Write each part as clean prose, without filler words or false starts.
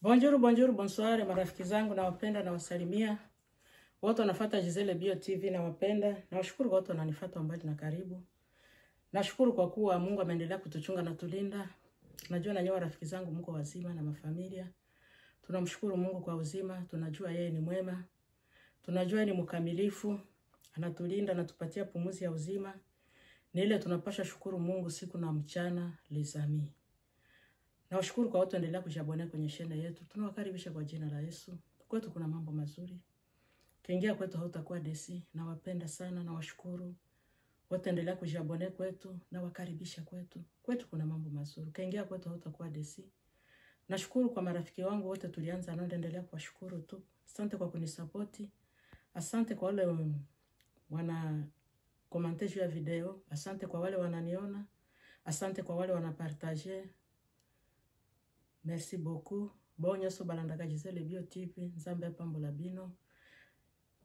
Bonjour, bonsoir, marafiki zangu na wapenda na wasalimia. Wote wanafuata Giselle Bio TV na wapenda. Na washukuru wote wananifuata mbali na karibu. Nashukuru kwa kuwa Mungu ameendelea kutuchunga na tulinda. Najua na nyoa rafiki zangu mko wazima na mafamilia. Tunamshukuru Mungu kwa uzima, tunajua yeye ni mwema. Tunajua yeye ni mkamilifu, anatulinda na tupatia pumuzi ya uzima. Ni ile tunapasha shukuru Mungu siku na mchana lizami. Na washukuru kwa watu endelea kujabonea kwenye channel yetu. Tunawakaribisha kwa jina la Yesu. Kwetu kuna mambo mazuri. Kiingia kwetu hautakuwa desi. Na wapenda sana na washukuru. Wote endelea kujabonea kwetu na wakaribisha kwetu. Kwetu kuna mambo mazuri. Kiingia kwetu hautakuwa desi. Nashukuru kwa marafiki wangu wote tulianza nao, endelea kuwashukuru tu. Asante kwa kunisupporti. Asante kwa wale wana komante juu ya video. Asante kwa wale wananiona. Asante kwa wale wanapartager. Merci beaucoup. Bonyo so balandaka Giselle Bio TV. Nzambe pambola bino.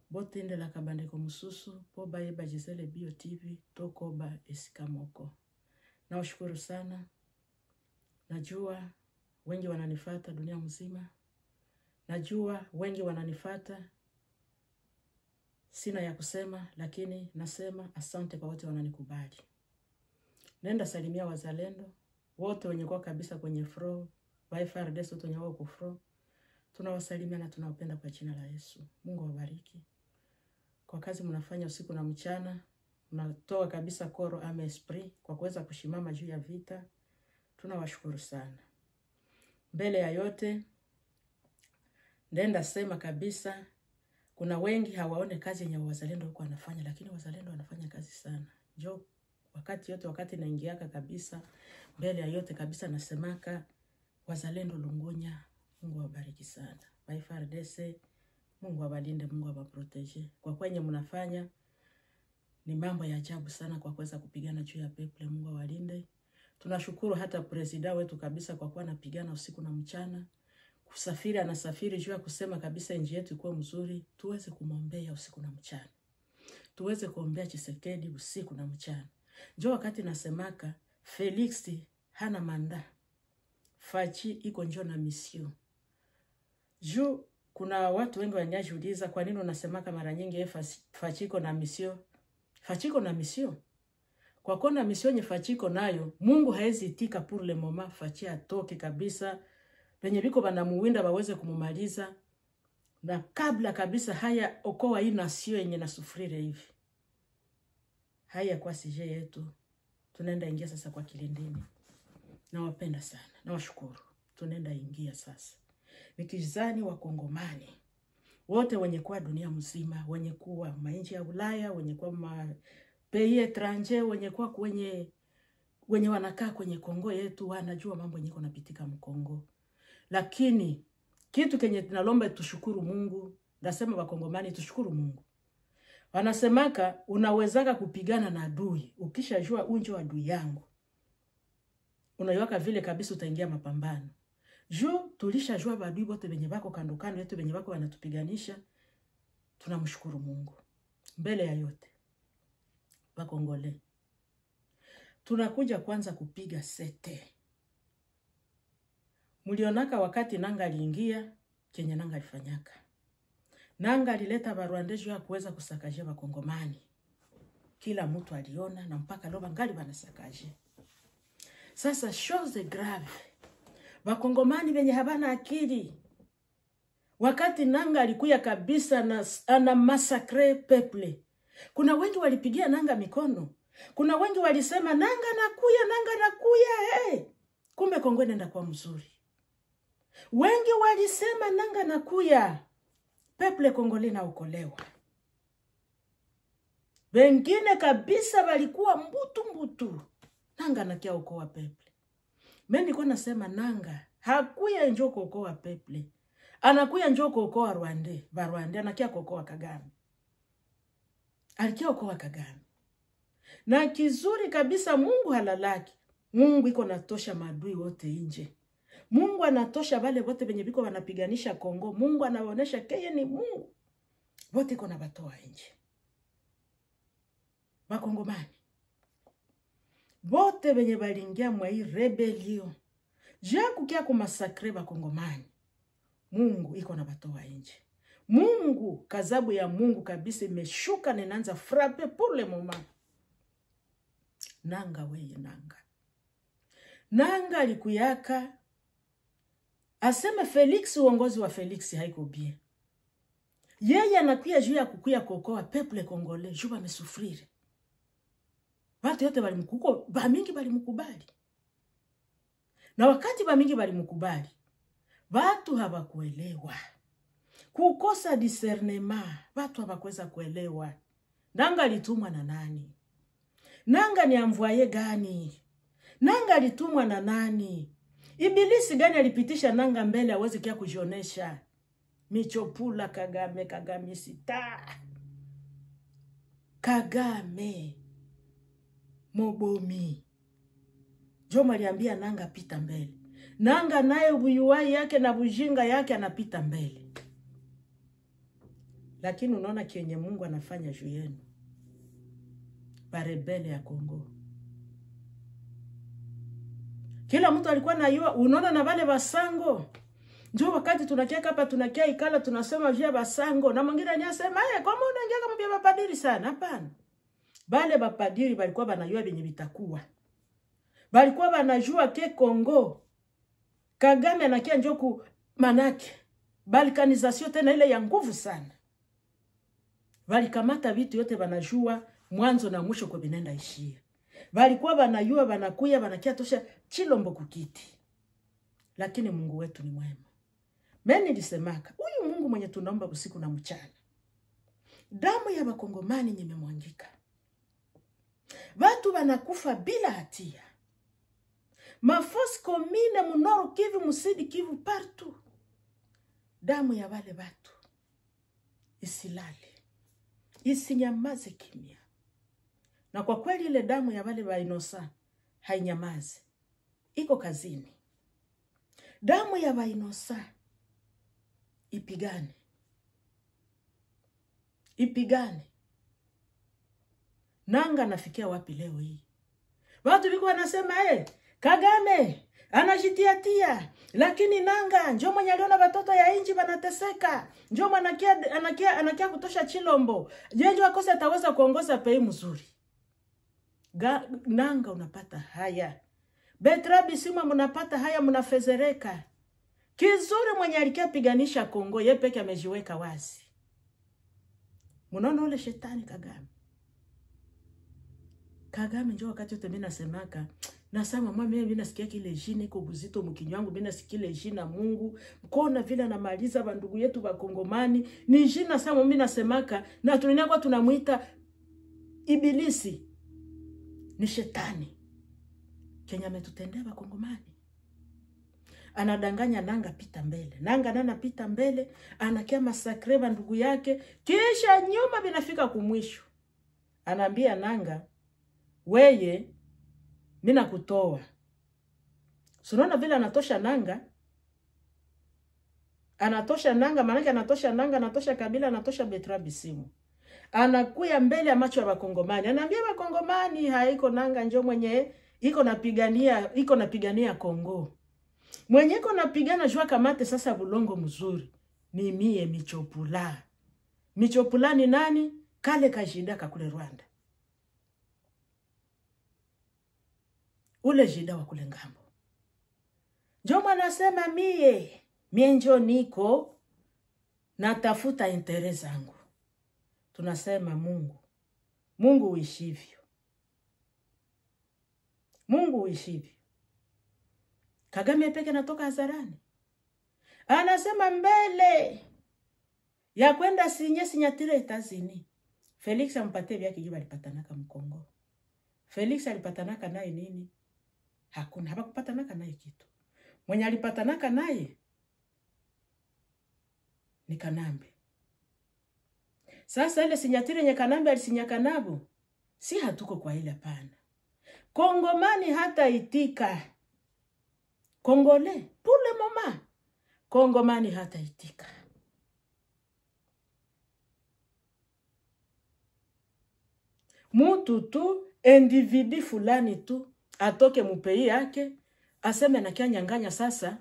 Botinde la kabandeko mususu. Po bayeba Giselle Bio TV. Toko ba esikamoko. Na washukuru sana. Najua wengi wananifata dunia mzima. Najua wengi wananifata. Sina ya kusema, lakini nasema asante kwa wote wananikubali. Nenda salimia wazalendo. Wote wenye kwa kabisa kwenye fro. FARDC wote wenye wako fro. Tunawasalimia na tunawapenda kwa jina la Yesu. Mungu awabariki. Kwa kazi mnafanya usiku na mchana. Mnatoa kabisa koro ama esprit kwa kuweza kushimama juu ya vita. Tunawashukuru sana. Mbele ya yote, ndenda sema kabisa, kuna wengi hawaone kazi yenye wazalendo huko wanafanya, lakini wazalendo wanafanya kazi sana. Jo, wakati yote, wakati naingiaka kabisa, mbele ya yote kabisa nasemaka, wazalendo Lungunya, Mungu awabariki sana. FARDC, Mungu awalinde, Mungu awaprotege. Kwa kwenye mnafanya, ni mambo ya ajabu sana kwa kuweza kupigana juu ya people. Mungu awalinde. Tunashukuru hata presida wetu kabisa kwa kuwa anapigana usiku na mchana. Kusafiri anasafiri juu ya kusema kabisa nchi yetu ikuwe mzuri. Tuweze kumwombea usiku na mchana. Tuweze kuombea Tshisekedi usiku na mchana. Jo wakati nasemaka Felix hana manda. Fachi iko njo na misio. Juu kuna watu wengi wanajiuliza kwa nini unasemaka mara nyingi Fachi iko na misio. Fachi iko na misio. Kwa kona misio nye Fachiko nayo, Mungu haezi itika pour le moment Fachi atoke kabisa. Penye biko banamuwinda baweze kumumaliza. Na kabla kabisa haya okoa hii nasio yenye nasufrire hivi. Haya kwa sije yetu. Tunaenda ingia sasa kwa kilindini. Na wapenda sana. Na washukuru. Tunaenda ingia sasa. Nikizani wa Kongomani. Wote wenye kuwa dunia mzima. Wenye kuwa mainchi ya Ulaya. Wenye kuwa pays étranger, wenye wanakaa kwenye Kongo yetu, wanajua mambo yenye kunapitika mkongo. Lakini kitu kenye tunalomba tushukuru Mungu, nasema Wakongomani tushukuru Mungu. Wanasemaka unawezaka kupigana na adui, ukishajua unjo adui yangu. Unayowaka vile kabisa utaingia mapambano. Juu tulishajua badui bote benye bako kando kando yetu benye bako wanatupiganisha, tunamshukuru Mungu. Mbele ya yote Wakongole. Tunakuja kwanza kupiga sete. Mulionaka wakati nanga aliingia, kenye nanga alifanyaka. Nanga alileta barwandejo ya kuweza kusakaje Wakongomani. Kila mtu aliona na mpaka loba ngali wanasakaje. Sasa chose grave. Wakongomani wenye habana akili. Wakati nanga alikuya kabisa na ana massacre peuple. Kuna wengi walipigia nanga mikono. Kuna wengi walisema nanga nakuya, hey. Kumbe Kongo nenda kwa mzuri. Wengi walisema nanga nakuya. Peple Kongole na ukolewa. Wengine kabisa walikuwa mbutu. Nanga nakia ukoa peple. Mimi nilikuwa nasema nanga hakuya njoko ukoa peple. Anakuya njoko ukoa Rwanda anakia ukoa Kagame. Alikia ukoa Kagame. Na kizuri kabisa Mungu halalaki. Mungu iko natosha madui wote nje. Mungu anatosha wale wote wenye biko wanapiganisha Kongo. Mungu anawaonesha keye ni Mungu. Wote iko na batoa nje. Wakongomani. Wote wenye balingia mwa hii rebellion. Jia kukia kumasakre Wakongomani. Mungu iko na batoa nje. Mungu, kazabu ya Mungu kabisa imeshuka na inaanza frappe pour le moment. Nanga weye nanga. Nanga alikuyaka aseme Felix, uongozi wa Felix haiko bien. Yeye anakuya juu ya kukuya kokoa peuple congolais, juu wamesufrire. Watu yote balimkuko, bamingi balimkubali. Na wakati bamingi balimkubali, watu hawakuelewa. Kukosa discernement, watu hawakuweza kuelewa. Nanga alitumwa na nani? Nanga ni amvoye gani? Nanga alitumwa na nani? Ibilisi gani alipitisha nanga mbele aweze kia kujionesha? Michopula Kagame, Kagame sita. Kagame. Mobomi. Joma aliambia nanga pita mbele. Nanga naye buyuwai yake na bujinga yake anapita mbele. Lakini unaona kienye Mungu anafanya juu yenu. Barebele ya Kongo. Kila mtu alikuwa na yua, unaona na wale basango. Njoo wakati tunakia hapa tunakia ikala tunasema vya basango. Na mwingine anasema, kwa maana unaingia kama vya bapadiri sana." Hapana. Bale bapadiri balikuwa banayua benye bitakuwa. Balikuwa banajua ke Kongo. Kagame anakia njoku manake. Balkanizasyon tena ile ya nguvu sana. Walikamata vitu yote banajua mwanzo na mwisho kwa binenda ishia. Walikuwa banayua banakuya banakia tosha Chilombo kukiti. Lakini Mungu wetu ni mwema. Mimi nilisemaka, huyu Mungu mwenye tunaomba usiku na mchana. Damu ya bakongomani nyememwangika. Watu wanakufa bila hatia. Mafosi komine munoru Kivu, musidi Kivu, partout. Damu ya wale watu isilale. Isinyamaze kimya. Na kwa kweli ile damu ya wale wa inosa hainyamaze. Iko kazini. Damu ya wa inosa ipigane. Ipigane. Nanga nafikia wapi leo hii? Watu biko wanasema Kagame anajitiatia, lakini nanga njoo mwenye aliona watoto ya inji wanateseka. Njoo anakia kutosha Chilombo. Jenjo akose ataweza kuongoza pei mzuri. Nanga unapata haya. Betrabi sima mnapata haya, mnafezereka. Kizuri mwenye alikia piganisha Kongo ye peke amejiweka wazi. Munaona ule shetani Kagame. Kagame njoo wakati yote mimi nasemaka, nasema mimi nasikia kile jini iko buzito mkinywangu, mimi nasikia ile jina Mungu, mkona vile anamaliza bandugu yetu wa Kongomani, ni jina sama mimi nasemaka, na tunakuwa tunamuita ibilisi. Ni shetani. Kenya ametutendea wa Kongomani. Anadanganya nanga pita mbele. Nanga nana pita mbele, anakia masakre bandugu yake, kisha nyuma binafika kumwisho. Anaambia nanga, weye mina kutoa. Sunaona vile anatosha nanga. Anatosha nanga, manake anatosha nanga, anatosha Kabila, anatosha Betrabi simu. Anakuya mbele ya macho ya Wakongomani. Anaambia Wakongomani haiko nanga njoo mwenye iko napigania Kongo. Mwenye iko napigana jua kamate sasa bulongo mzuri. Ni mie Michopula. Michopula ni nani? Kale kajida kakule Rwanda. Ule jida wa kule ngambo. Njoma nasema mie njo niko natafuta interest zangu. Tunasema Mungu uishivyo. Mungu uishivyo. Kagame peke natoka hadharani. Anasema mbele ya kwenda sinyatire Etazini. Felix ampatie vyake jibu alipatanaka Mkongo. Felix alipatanaka naye nini? Hakuna, hapakupatanaka naye kitu. Mwenye alipatanaka naye ni Kanambe. Sasa ile sinyatire nye Kanambe alisinyaka nabo, si hatuko kwa ile hapana. Kongomani hata itika. Congolais, pour le moment, Kongomani hata itika. Mutu tu, individu fulani tu, atoke mupei yake, aseme na kia nyanganya sasa,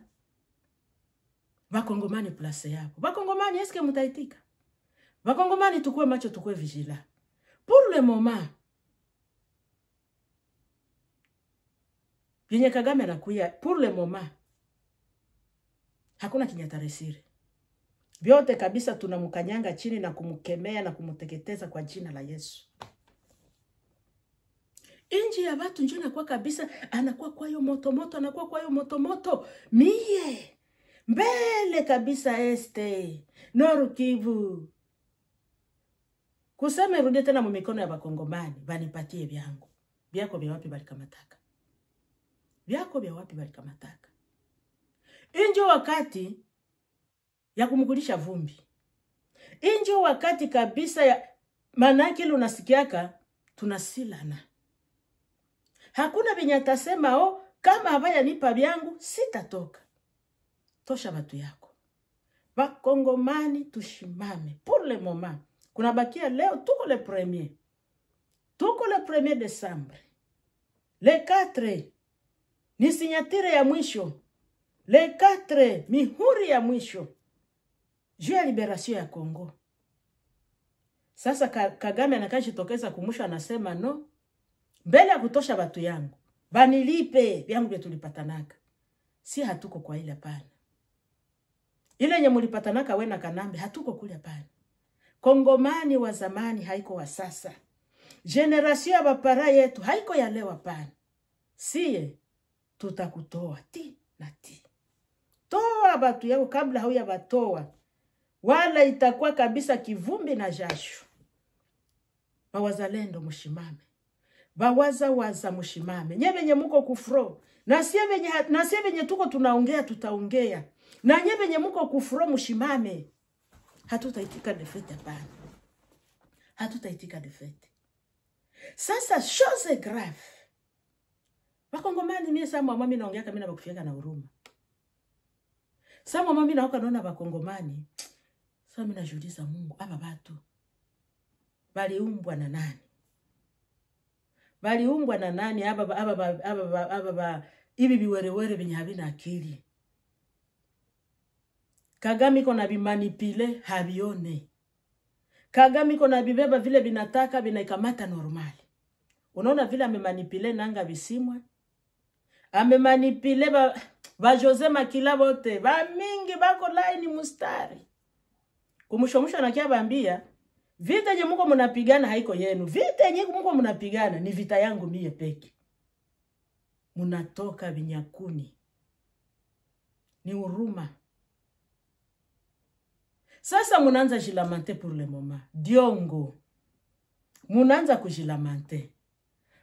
Wakongomani place yako. Wakongomani eske mutaitika? Wakongomani tukue macho, tukue vigila. Pour le moment, yenye Kagame anakuya, pour le moment, hakuna kinyataresiri. Vyote kabisa tunamukanyanga chini na kumukemea na kumuteketeza kwa jina la Yesu. Inji ya watu njoo anakuwa kabisa, anakuwa kwa hiyo moto, anakuwa kwa hiyo moto. Mie, mbele kabisa este, Noru Kivu. Kusema irudie tena mumikono ya Wakongomani, banipatie vyangu. Vyako vya wapi balikamataka? Vyako vya wapi balikamataka? Injo wakati ya kumukulisha vumbi. Injo wakati kabisa ya manaki lunasikiaka tunasilana. Hakuna vinyata sema kama habaya nipa vyangu sitatoka. Tosha watu yako. Wakongomani tushimame. Pour le moment. Kuna bakia leo tuko le premier. Tuko le 1er Desembre. Le 4 ni sinyatire ya mwisho. Le 4 mihuri ya mwisho. Juu ya liberation ya Kongo. Sasa Kagame anakajitokeza kumusha anasema no. Mbele ya kutosha watu yangu. Banilipe vyangu vya tulipatanaka. Si hatuko kwa ile pana. Ile yenye mulipatanaka we na Kanambe hatuko kule pana. Kongomani wa zamani haiko wa sasa. Generation ya bapara yetu haiko ya leo pana. Siye tutakutoa ti na ti. Toa batu yako kabla hauya batoa. Wala itakuwa kabisa kivumbi na jasho. Mawazalendo mushimame. Waza mushimame. Nye venye muko kufro. Na siye venye tuko tunaongea tutaongea. Na nye venye muko kufro mushimame. Hatutaitika defete hapana. Hatutaitika defete. Sasa chose grave. Wakongomani mie sama mami naongea kama na bakufieka na huruma. Sama mami naoka naona Wakongomani. Sasa mimi najiuliza Mungu, aba batu baliumbwa na nani? Baliumbwa na nani aba ibi biwerewere benye habina akili? Kagame iko na bimanipile habione. Kagame iko na bibeba vile binataka binaikamata normali. Unaona vile amemanipile nanga bisimwa? Amemanipile ba Jose Makila bote, ba mingi bako line mustari. Kumushomusha na kia bambia, vita nye muko munapigana haiko yenu. Vita nye muko munapigana ni vita yangu mie peke. Munatoka vinyakuni. Ni huruma. Sasa munanza jilamante pour le moment. Diongo. Munanza kujilamante.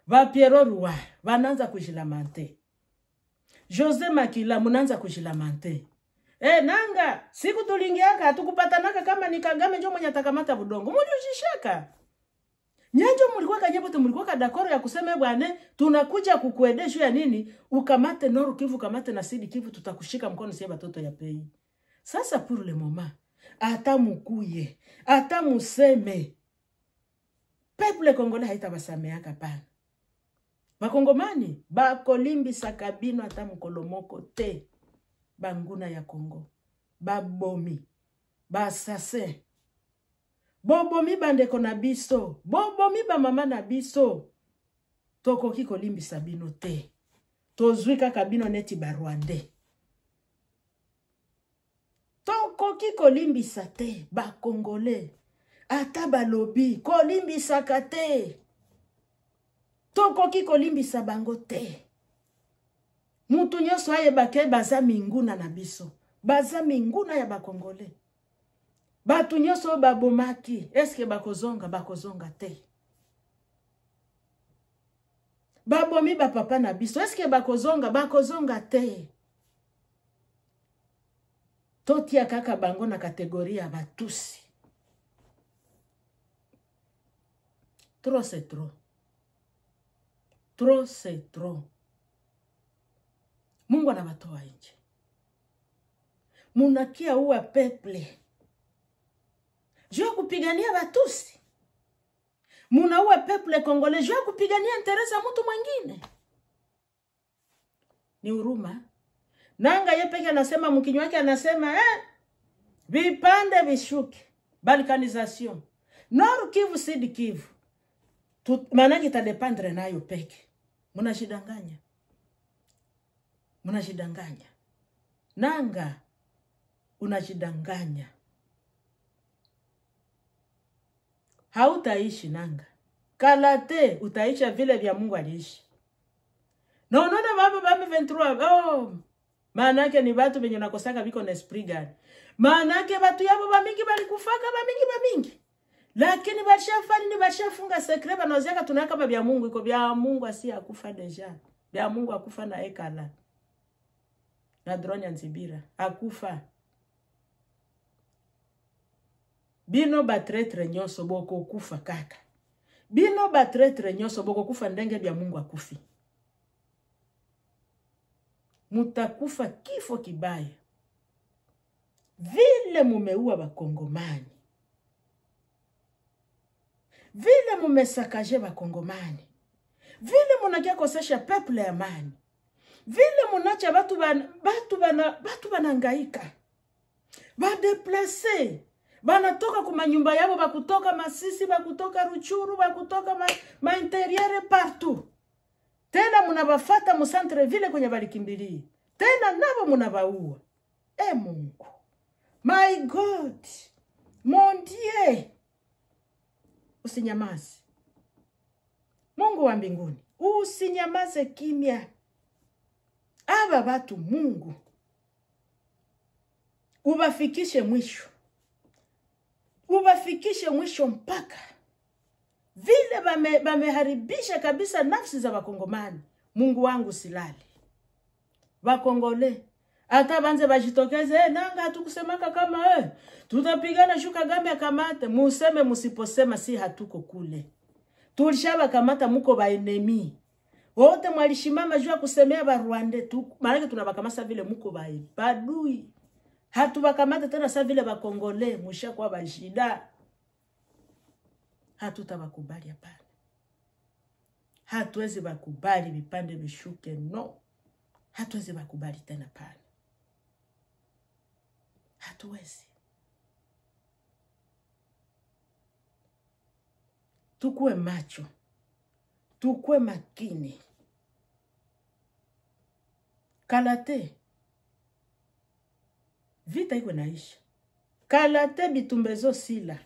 Va Piero Rua. Vananza kujilamante. Jose Makila munanza kujilamante. Nanga, siku tulingiaka, hatukupatanaka kama ni Kagame njo mwenye atakamata budongo. Muliujishaka. Nyanjo mulikuwa kanyabote mulikuwa kadakoro ya kusema bwane, tunakuja kukuedeshu ya nini, ukamate Noru Kivu, ukamate na Sidi Kivu, tutakushika mkono siya batoto ya pei. Sasa pour le moment, ata mukuye, ata museme, peuple Congolais haita basameaka pana. Bakongomani, bakolimbi sakabino ata mukolomoko te. Banguna ya Kongo, babomi, basase, bobomi bandeko na biso, bobomi ba mama na biso, toko kiko limbi sabino te, tozwika kabino neti barwande, toko kiko limbi sate, ba Congolais, ata balobi, ko limbi sakate, toko kiko limbi sabango te. Mutu nyoso aye bake baza minguna na biso. Baza minguna ya Bakongole. Batu nyoso babomaki. Eske bakozonga te. Babomi ba papa na biso. Eske bakozonga te. Totia kaka bango na kategoria batusi. Trop c'est trop. Trop c'est trop. Mungu anabatoa nje. Munakia uwa peple. Jua kupigania batusi. Muna uwa peple Congolais. Jua kupigania interesa mtu mwingine. Ni huruma. Nanga yeye peke anasema mkinywa wake anasema vipande vishuke. Balkanisation. Nord Kivu, Sud Kivu. Maana kitadependre nayo peke. Mnashidanganya. Mnashidanganya. Nanga unashidanganya. Hautaishi nanga. Kalate utaisha vile vya Mungu aliishi. Na unaona baba 23 maana yake ni watu wenye nakosaka biko na esprit gani. Maana yake watu yabo bamingi balikufaka bamingi. Lakini bashafani ni bashafunga secret banaoziaka tunaka kama vya Mungu iko vya Mungu asi akufa deja. Vya Mungu akufa na ekala. Na drone nzibira akufa. Bino batretre nyoso boko kufa kaka. Bino batretre nyoso boko kufa ndenge vya Mungu akufi. Mutakufa kifo kibaya. Vile mumeua bakongomani. Vile mumesakaje bakongomani. Vile munakia kosesha peuple amani. Vile munacha batu banangaika. Ba déplacer. Banatoka kuma nyumba yabo bakutoka Masisi, bakutoka Ruchuru, bakutoka ma interieur partout. Tena munabafata mu centre ville kwenye balikimbilia. Tena nabo munabaua. Mungu. My God. Mon Dieu. Usinyamaze. Mungu wa mbinguni. Usinyamaze kimya. Aba batu Mungu. Ubafikishe mwisho. Ubafikishe mwisho mpaka. Vile bameharibisha kabisa nafsi za bakongomani. Mungu wangu silali. Bakongole. Hata banze bajitokeze nanga hatukusemaka kama tutapigana shuka gambe akamate. Museme musiposema si hatuko kule. Tulishaba kamata muko ba enemy. Wote mwalishimama jua kusemea ba Rwanda tu. Maana tunabakamasa vile muko ba badui. Hatubakamata tena sa vile bakongole musha kwa bajida. Hatutabakubali hapana. Hatuwezi bakubali vipande vishuke no. Hatuwezi bakubali tena pale. Hatuwezi. Tukue macho. Tukue makini. Kalate. Vita iko naisha. Kalate bitumbezo sila.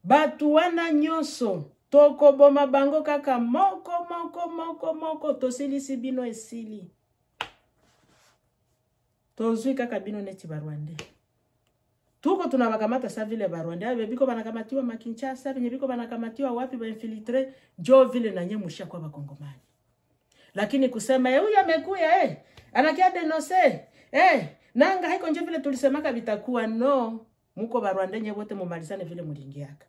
Batu wana nyoso. Toko boma bango kaka moko. Tosilisi bino esili. Tozui kaka bino neti barwande. Tuko tunabakamata sa vile barwande. Biko banakamatiwa makinchasa. Biko banakamatiwa wapi ba infiltre. Jo vile na nye musha kwa bakongomani. Lakini kusema huyu amekuya anakia denose. Nanga haiko nje vile tulisemaka bitakuwa no. Muko barwande nye wote mumalizane vile mulingiaka.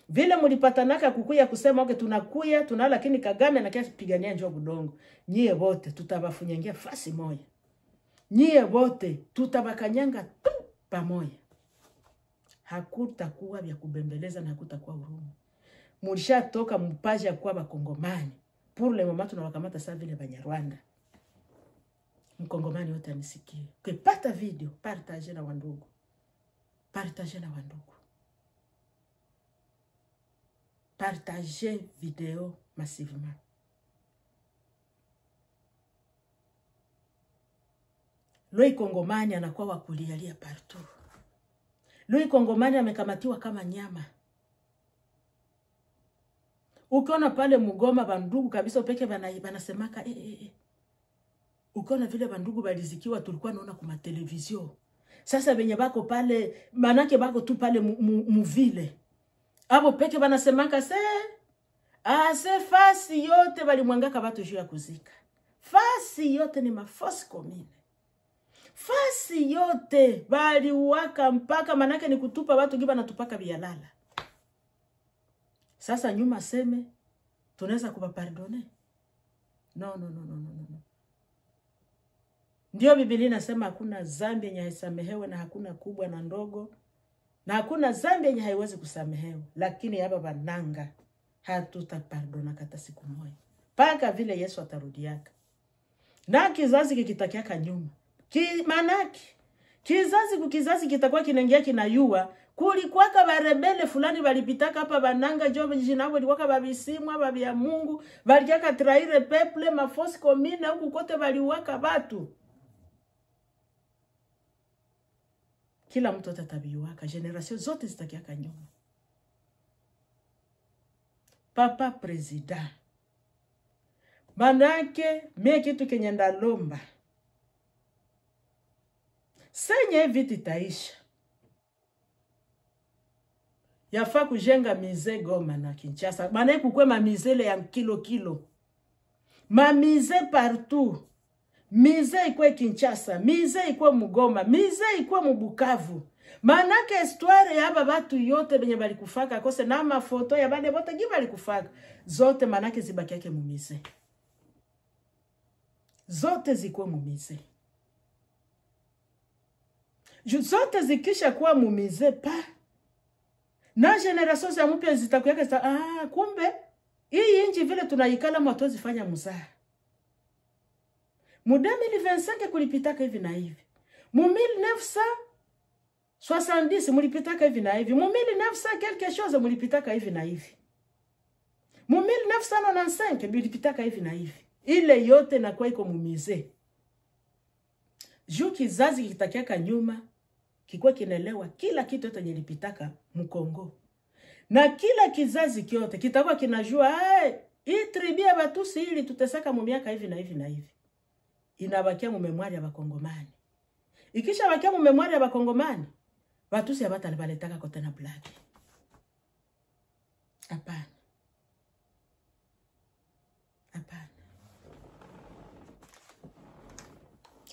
Vile mulipatanaka kukuya kusema okay tunakuya tunala lakini Kagame anakia pigania njoo budongo. Nyie wote tutabafunyangia fasi moja. Nyie wote tutabakanyanga tu pamoja. Hakutakuwa vya kubembeleza na hakutakuwa huruma. Mulisha toka mpaja kwa bakongomani. Pour le moment tunawakamata sa vile Banyarwanda. Mkongomani wote anisikie. Ukipata video, partage na wandugu. Partage na wandugu. Partage video massivement. Loi Kongomani anakuwa wakulialia partout. Loi Kongomani amekamatiwa kama nyama. Ukiona pale Mugoma bandugu kabisa peke banasemaka Ukiona vile bandugu balizikiwa tulikuwa naona kuma televizio. Sasa benye bako pale manake bako tu pale muvile. Abo peke banasemaka se fasi yote balimwangaka batu juu ya kuzika. Fasi yote ni mafosi commune. Fasi yote bali uwaka mpaka manake ni kutupa watu giba natupaka bialala. Sasa nyuma seme tunaweza kubapardone. No. Ndio Biblia inasema hakuna dhambi yenye haisamehewe na hakuna kubwa na ndogo. Na hakuna dhambi yenye haiwezi kusamehewa. Lakini hapa bananga hatutapardona hata siku moja. Paka vile Yesu atarudiaka. Na kizazi kikitakia nyuma. Manaki kizazi kukizazi kitakuwa kinaingia kinayua. Kulikuwa barebele fulani walipitaka hapa bananga jobe jinabo walikuwa babisimwa babia Mungu, walikiaka traire peuple mafosi commune huko kote waliwaka watu. Kila mtu atatabiwaka, generation zote zitakiaka nyuma. Papa president. Manake mie kitu kenye ndalomba. Senye viti taisha. Yafaa kujenga mize Goma na Kinshasa. Manake kukwe mamizele ya kilo. Mamize partout. Mize ikwe Kinshasa, mize ikwe Mugoma, mize ikwe Mubukavu. Manake histoire ya haba batu yote benye bali kufaka kose na mafoto ya bale bote giba bali kufaka. Zote manake zibaki yake mumize. Zote zikuwe mumize. Zote zikisha kuwa mumize pa. Na generation za mpya zitakuwa kumbe hii inji vile tunaikala matozi fanya muzaa. Mu 2025 kulipitaka hivi na hivi. Mu 1970 mulipitaka hivi na hivi. Mu 1900 quelque chose mulipitaka hivi na hivi. Mu 1995 mulipitaka hivi na hivi. Ile yote na kwa iko mumize. Juu kizazi kitakiaka nyuma kikuwa kinelewa kila kitu yote nilipitaka Mkongo. Na kila kizazi kyote kitakuwa kinajua hii tribia batusi hili tutesaka mu miaka hivi na hivi na hivi. Inabakia mu memoria ya Bakongomani. Ikisha bakia mu memoria ya Bakongomani, batusi ya bata libaletaka kote na blagi. Hapana. Hapana.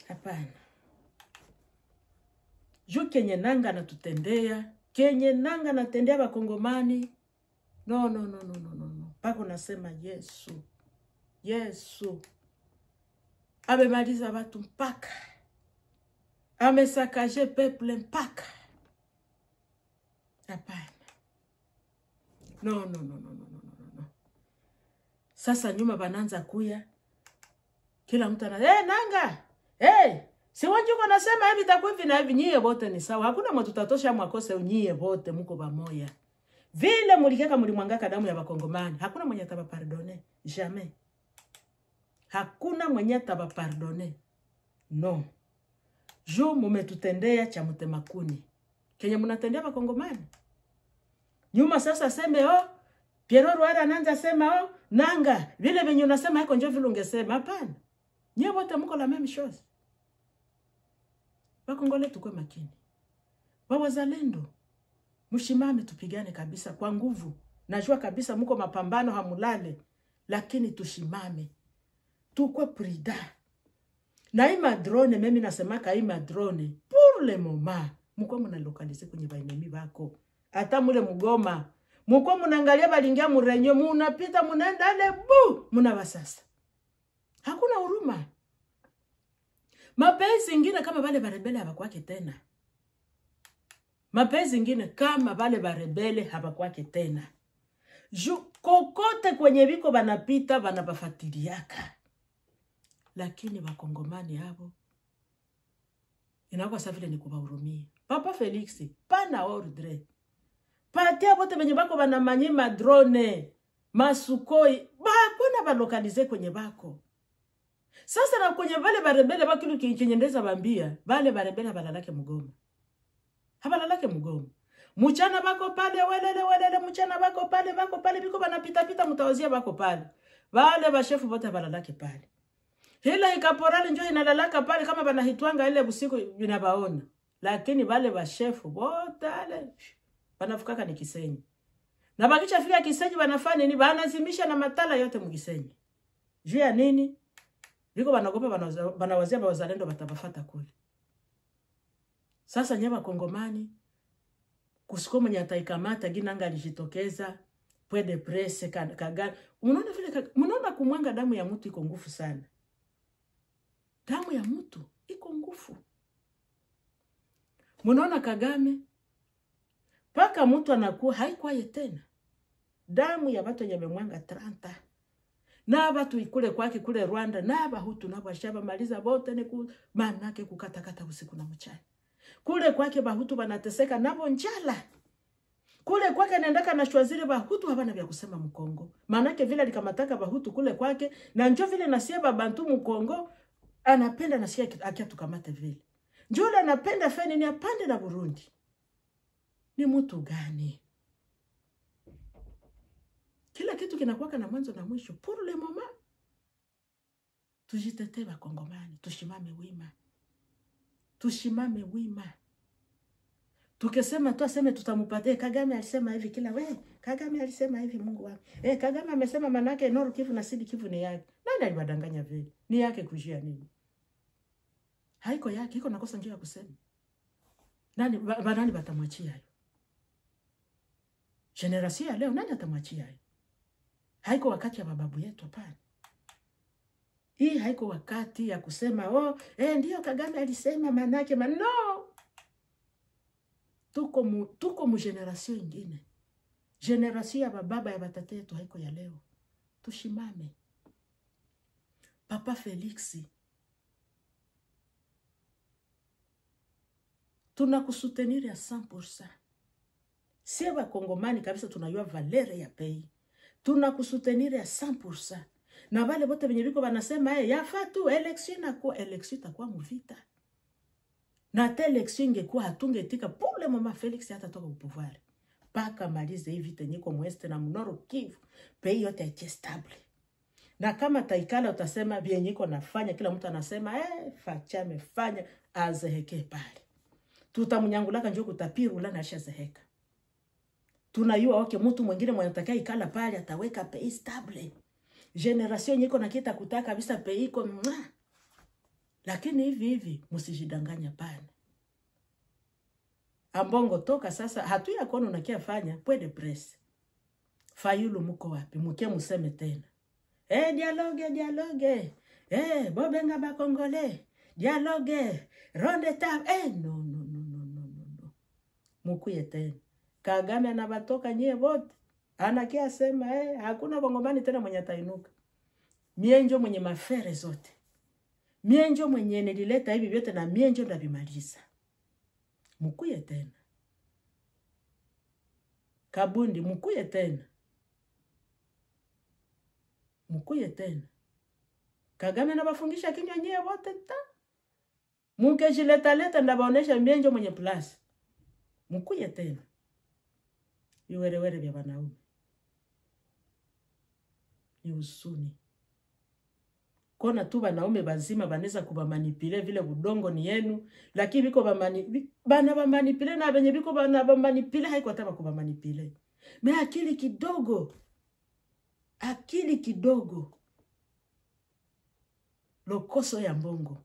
Hapana. Juu kenye nanga na tutendea, kenye nanga na tendea Bakongomani. No. Pako nasema Yesu. Amemaliza watu mpaka. Amesakaje peuple mpaka. Hapana. No. Sasa nyuma bananza kuya. Kila mtu nanga. Si wanjuko nasema hivi takuwa hivi na hivi nyie bote ni sawa. Hakuna mtu tutatosha mwakose nyie bote mko pamoja. Vile mulikeka mulimwangaka damu ya Bakongomani, hakuna mwenye ataba pardonner. Jamais. Hakuna mwenye ataba pardonner. No. Juu mumetutendea cha mutemakuni. Kenye munatendea Bakongomani. Nyuma sasa seme Pierre Rwanda ananza sema nanga. Vile venye unasema hiko njo vile ungesema. Hapana. Nyie bote mko la même chose. Bakongole tukwe makini. Wazalendo, mshimame tupigane kabisa kwa nguvu. Najua kabisa mko mapambano hamulale, lakini tushimame. Tukwe prida. Na hii madrone, mimi nasemaka hii madrone, pour le moment, mko mnalokalize kwenye bainemi bako. Hata mule Mugoma, mko mnaangalia balingia murenyo, munapita munaenda ale munabasasa. Hakuna huruma. Mapenzi ingine kama wale barebele habakwake tena. Mapenzi ingine kama wale barebele habakwake tena. Kokote kwenye biko banapita banabafatiliaka. Lakini Bakongomani habo inakuwa savile ni kubahurumia. Papa Felix, pana ordre. Patia bote benye bako banamanye madrone, masukoi, bakona balokalize kwenye bako. Sasa na kwenye vale barebele bakilu kinyendeza bambia, vale barebele balalake Mugoma. Habalalake Mugoma. Mchana bako pale welele mchana bako pale biko banapita mutawazia bako pale. Vale bashefu bote balalake pale. Hila ikaporali njoo inalalaka pale kama banahitwanga ile busiku binabaona. Lakini vale bashefu bote ale banafukaka ni Kisenyi. Na bakicha fika Kisenyi banafanya nini? Banazimisha na matala yote Mugisenyi. Juu ya nini? Biko banagopa banawazia wazalendo batabafata kule. Sasa nyama Kongomani kusiko mwenye ataikamata ginanga alijitokeza pwe de presse Kagame. Unaona vile mnaona kumwanga damu ya mtu iko nguvu sana. Damu ya mtu iko nguvu. Mnaona Kagame paka mtu anakuwa haikwaye tena. Damu ya watu yamemwanga 30. Na batu kule kwake kule Rwanda na Bahutu na bashaba maliza bote ni manake kukatakata usiku na mchana. Kule kwake Bahutu banateseka nabo njala. Kule kwake nendaka na shwaziri Bahutu habana vya kusema Mkongo. Manake vile alikamataka Bahutu kule kwake na njoo vile nasia Babantu Mkongo anapenda nasia akia tukamate vile. Njoo le anapenda feni ni apande na Burundi. Ni mtu gani? Kila kitu kinakuwa na mwanzo na mwisho. Pour le moment, tujitetee Bakongomani, tushimame wima. Tushimame wima. Tukisema tu aseme tutamupatia Kagame alisema hivi kila Kagame alisema hivi Mungu wangu. Kagame amesema manake Nord Kivu na Sud Kivu ni yake. Nani alibadanganya vile? Ni yake kujia nini? Haiko yake, iko nakosa njia ya kusema. Nani batamwachia hayo? Generation ya leo nani atamwachia hayo? Haiko wakati ya mababu yetu hapana. Hii haiko wakati ya kusema ndio Kagame alisema manake no. Tuko mu generation ingine. Generation ya baba ya batate yetu haiko ya leo. Tushimame. Papa Felix, tunakusutenir ya 100%. Sie Bakongomani kabisa tunayua valere ya pei. Tunakusutenir ya 100%. Na wale bote venye biko banasema yafa tu election itakuwa muvita. Na ta election ingekuwa hatungetika pour le moment Felix hatatoka au pouvoir. Paka malize hivi tenyiko mweste na mnoro Kivu. Pei yote ite stable. Na kama taikala utasema bienyiko nafanya kila mtu anasema fachame fanya azeheke pale. Tutamunyangulaka njoo kutapiru la na shazeheka. Tunayua mtu mwingine mwenye atakaye ikala pale ataweka pei stable. Generation nyiko na kita kutaka kabisa pei iko lakini hivi msijidanganya pana. Ambongo toka sasa hatuya kono nakia fanya pwede press. Fayulu muko wapi? Muke museme tena. Dialogue. Bobenga Bakongole. Dialogue. Ronde table. No. Mukuye tena. Kagame anabatoka nyie wote. Anakia sema hakuna Bongomani tena mwenye atainuka. Mienjo mwenye mafere zote. Mienjo mwenye nilileta hivi vyote na mienjo ndavimaliza. Mukuye tena. Kabundi mukuye tena. Mukuye tena. Kagame nabafungisha kinywa nyie wote ta. Mukejileta ndabaonesha mienjo mwenye plus. Mukuye tena. Iwerewere vya wanaume. Ni usuni. Kona tu wanaume bazima baneza kubamanipile vile budongo ni yenu. Lakini biko bamanipile na benye biko bamanipile haiko ataba kubamanipile. Me akili kidogo. Akili kidogo. Lokoso ya mbongo.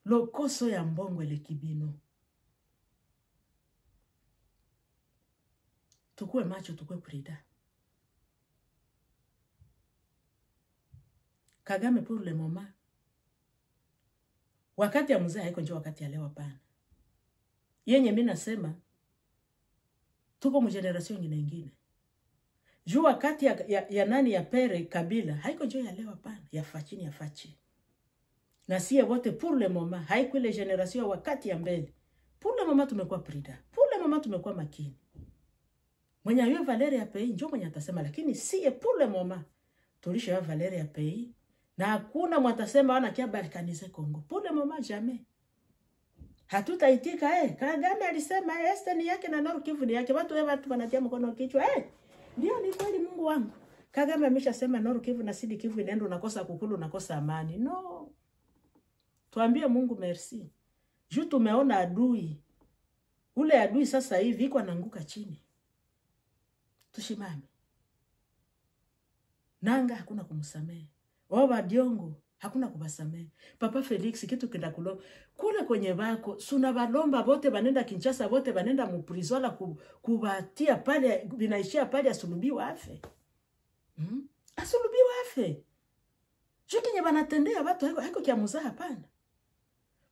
Lokoso ya mbongo ele kibino. Tukue macho, tukue prida. Kagame pour le moment. Wakati ya mzee haiko njoo wakati ya leo hapana. Yenye mimi nasema tuko mu generation nyingine. Juu wakati ya nani ya pere Kabila haiko njoo ya leo hapana, ya fachi. Na sie wote pour le moment haiko ile generation wakati ya mbele. Pour le moment tumekuwa prida. Pour le moment tumekuwa makini. Mwenye ayo valere ya pei njoo mwenye atasema, lakini siye pour le moment tulisha ya valere ya pei na hakuna mwatasema wana kia balkanize Kongo. Pour le moment jamais. Hatutaitika Kagame alisema este ni yake na Nord Kivu ni yake. Watu wanatia mkono kichwa ndio ni kweli Mungu wangu. Kagame ameshasema Nord Kivu na Sud Kivu inaenda unakosa kukulu unakosa amani. No. Tuambie Mungu merci. Juu tumeona adui. Ule adui sasa hivi iko anaanguka chini. Tushimame. Nanga hakuna kumsamehe. Oba Diongo hakuna kubasamehe. Papa Felix kitu kenda kule kwenye bako suna balomba bote banenda Kinshasa bote banenda mu prison la kubatia pale binaishia pale asulubiwa afe. Asulubiwa afe. Jokinye banatendea watu haiko kia muzaa hapana.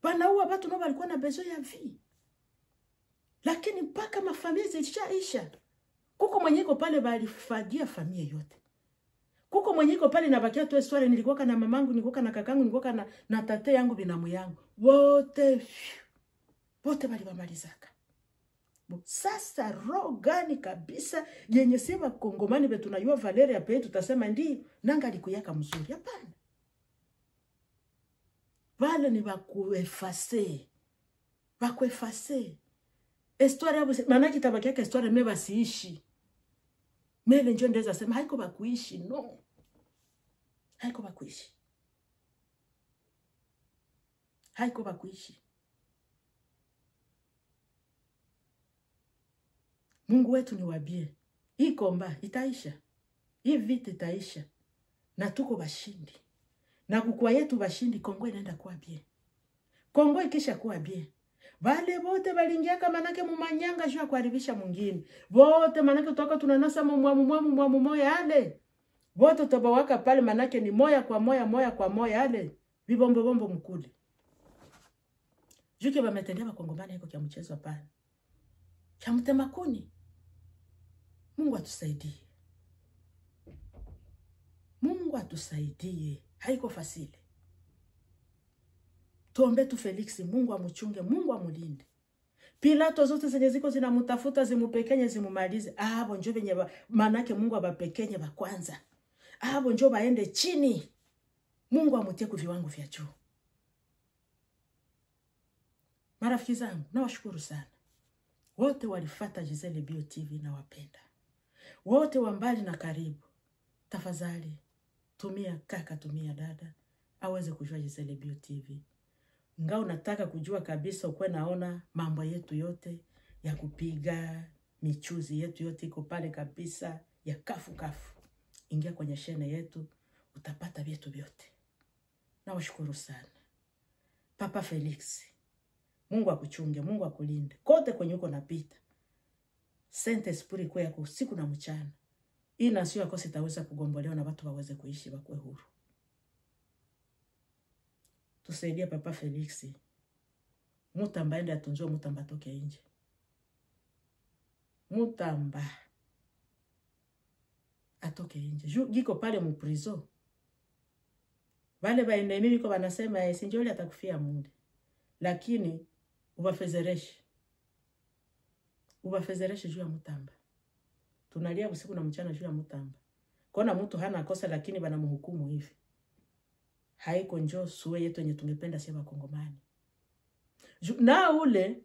Banaua watu nao walikuwa na besoin ya vie. Lakini mpaka mafamilia zishaisha. Kuko mwenyeko pale balifagia familia yote. Kuko mwenye iko pale nabakia tu histoire, nilikuwa na mamangu, nilikuwa na kakangu, nilikuwa na tate yangu, binamu yangu. Wote bali bamalizaka. Sasa roho gani kabisa yenye sema Kongomani betu tunayua Valeria pe tutasema ndi nanga alikuyaka mzuri? Hapana. Wale ni bakuefase. Histoire yabo maana kitabaki yake histoire meba siishi. Mele njo ndeza sema haiko bakuishi, no. Haiko bakuishi. Mungu wetu ni wabie. Hii komba itaisha. Hii vita itaisha. Na tuko bashindi. Na kukua yetu bashindi, Kongo inaenda kuwa bie. Kongo ikisha kuwa bie. Wale wote balingiaka manake mumanyanga juu ya kuharibisha mwingine. Wote manake toka tunanasa mwamu moya yale. Wote tabawaka pale manake ni moya kwa moya yale. Vibombo mkule. Juke bametendea Bakongomani hiko kia mchezo pale. Kia mtema kuni. Mungu atusaidie. Haiko fasile. Tuombe tu Felix, Mungu amuchunge, Mungu amulinde. Pilato zote zenye ziko zinamutafuta zimupekenye zimumalize. Abo njo benye manake Mungu abapekenye bakwanza. Abo njo baende chini. Mungu amutie ku viwango vya juu. Marafiki zangu, nawashukuru sana. Wote walifata Giselle Bio TV na wapenda. Wote wa mbali na karibu. Tafadhali tumia kaka, tumia dada aweze kujua Giselle Bio TV. Nga unataka kujua kabisa ukwe naona mambo yetu yote ya kupiga, michuzi yetu yote iko pale kabisa ya kafu. Ingia kwenye shene yetu, utapata vyetu vyote. Nawashukuru sana. Papa Felix, Mungu akuchunge, Mungu akulinde. Kote kwenye uko napita. Saint Esprit kwa yako usiku na mchana. Hii nasio yako sitaweza kugombolewa na watu waweze kuishi wakwe huru. Tusaidie Papa Felix. Mutamba ende atunjua, Mutamba toke nje. Mutamba atoke nje. Giko pale mu prison. Wale ba enemy biko banasema sinjoli atakufia munde. Lakini ubafezereshe juu ya Mutamba. Tunalia usiku na mchana juu ya Mutamba. Kona mtu hana kosa lakini banamhukumu hivi. Haiko njo suwe yetu yenye tungependa sisi Bakongomani. Na ule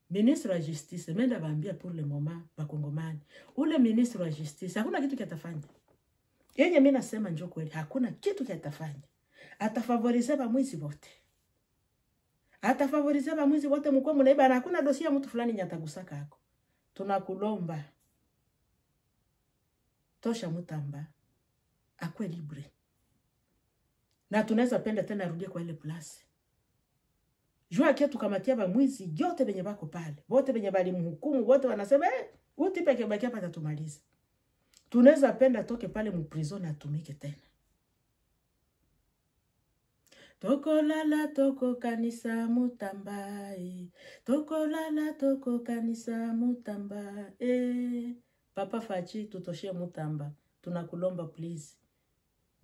ministre wa justice menda baambia pour le moment Bakongomani. Ule ministre wa justice hakuna kitu kiatafanya. Yenye mimi nasema njo kweli, hakuna kitu kiatafanya. Atafavorize ba mwizi wote. Mko mnaiba na hakuna dosia mtu fulani nyatagusaka hako. Tunakulomba tosha Mutamba akwe libre. Na tunaweza penda tena arudie kwa ile place. Jua kia tukamatia ba mwizi yote benye bako pale. Wote benye bali mhukumu, wote wanasema uti peke baki hapa tatumaliza. Tunaweza penda toke pale mu prison atumike tena. Toko lala toko kanisa Mutamba. Toko lala toko kanisa Mutamba. Papa Fachi tutoshie Mutamba. Tunakulomba please.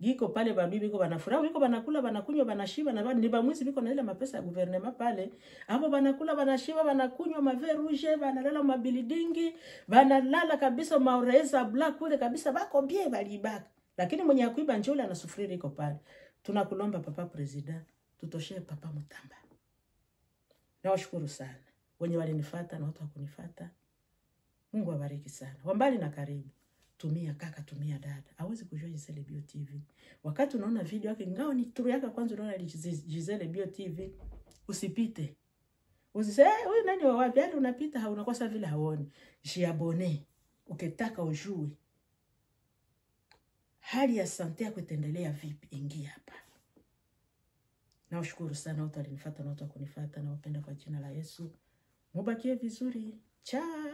Giko pale babibi biko banafurahi, biko banakula, banakunywa, banashiba na ni bamwisi biko na ile mapesa ya gouvernement pale. Hapo banakula, banashiba, banakunywa mave rouge, banalala mabilidingi, banalala kabisa maoreza black kule kabisa bako bien balibaka. Lakini mwenye akuiba njole anasufiri iko pale. Tunakulomba Papa President, tutoshee Papa Mutamba. Nawashukuru sana. Wenye walinifuata na watu wakunifuata. Mungu awabariki sana. Wambali na karibu. Tumia kaka, tumia dada. Hawezi kujua Giselle Bio TV. Wakati unaona video yake, ngao ni turu yake kwanza unaona Giselle Bio TV, usipite. Usiseme, huyu nani wa wapi? Hadi unapita haunakosa vile haoni. Jiabone. Ukitaka ujue hali ya sante yako itaendelea vipi, ingia hapa. Nawashukuru sana watu walinifuata na watu wakunifuata, na wapenda kwa jina la Yesu. Mubakie vizuri. Ciao.